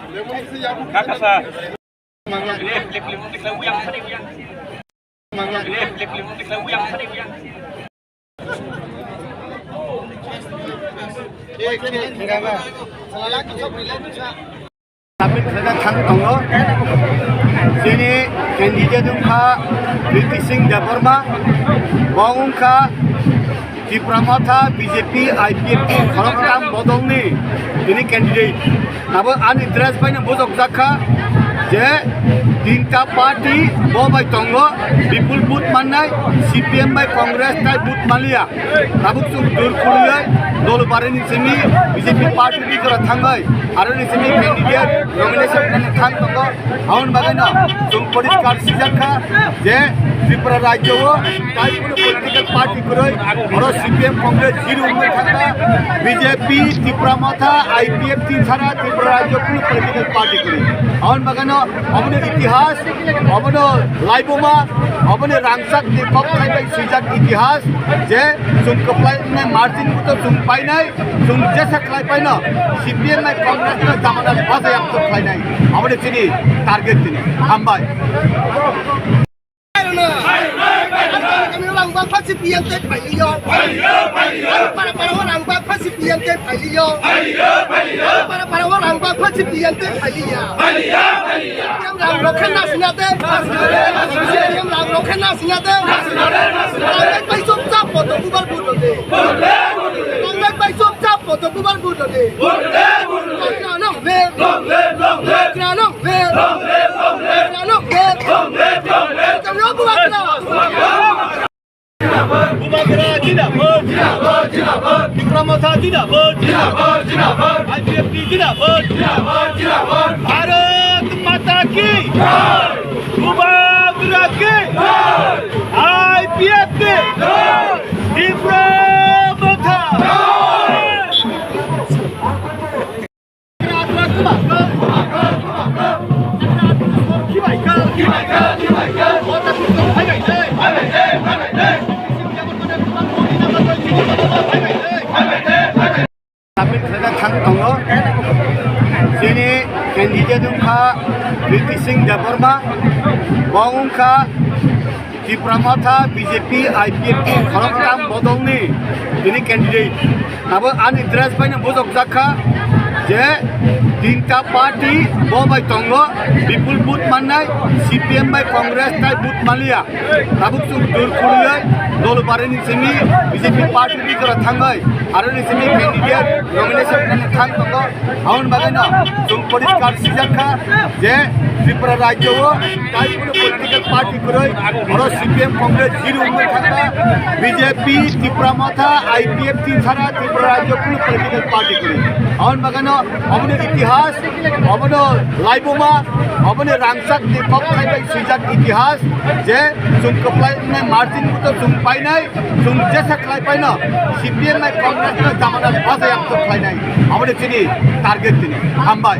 Kakasa. Tapi kita thang tongo, sini candidate ka Priti Singh Debarma, Bawang ka Tipramata BJP IPF Kharagtam Bodolni, ini candidate. Nabo uninterest pai na bojok jakha, je tinta party bobai tongo, people booth mannai, CPM by Congress tai booth malia, nabo sung dur kuliyai, dol bareni sini BJP party ni kora thangai, aroni sini candidate nomination kane thang tongo, aun bagana sung poriskar sijakha, je Tripura Rajya wo tai kono political party koroi, oro CPM Congress zero umbe thanga, BJP Tripura Matha IPF tin chara Tripura Rajya kono political party koroi, aun bagana amone ইতিহাস অবন লাইবোমা অবন রাংসাক নিকক খাইবাই সুইজাক ইতিহাস যে sum কপ্লাই না margin মতো sum পাই নাই sum জেসা খাই পাই না CPM নাই কংগ্রেস না জামানাত বাজে আপ তো খাই নাই আমাদের চিনি টার্গেট তিনি হামবাই Orang bapa si pian te pai liyo, para orang bapa si pian te pai liyo, para orang bapa si pian te pai liya. Yang ram lokhan na sinate, yang ram lokhan na sinate. Orang pai sop chap poto kubar budote, orang pai sop chap poto kubar budote. Kranong ve, kranong ve, kranong ve. Kamu buat apa? Bumagara tidak ber, Tripura Matha tidak ber, IPF tidak ber, Bharat Mata ki, Bumagara ki, IPF ki, Tripura Matha. Tapi kita thang tongo, sini candidate ka Priti Singh Debarma, Bawang ka Tripura Matha BJP IPF Kharagtam Bodolni, ini candidate. Nabo uninterest pai na bojok jakha, je tinta party bobai tongo, people booth mannai, CPM by Congress tai booth malia, nabo sung dur kuliyai, dol bareni sini BJP party ni kora thangai, aroni sini candidate nomination kane thang tongo, aun bagana sung poriskar sijakha, je Tripura Rajya wo tai kono political party koroi, oro CPM Congress zero umbe thanga, BJP Tripura Matha IPF tin chara Tripura Rajya kono political party koroi, aun bagana amone ইতিহাস অবন লাইবোমা অবন রাংসাক নিকক খাইবাই সুইজাক ইতিহাস যে sum কপ্লাই না margin মতো sum পাই নাই sum জেসা খাই পাই না CPM নাই কংগ্রেস না জামানাত বাজে আপ তো খাই নাই আমাদের চিনি টার্গেট তিনি হামবাই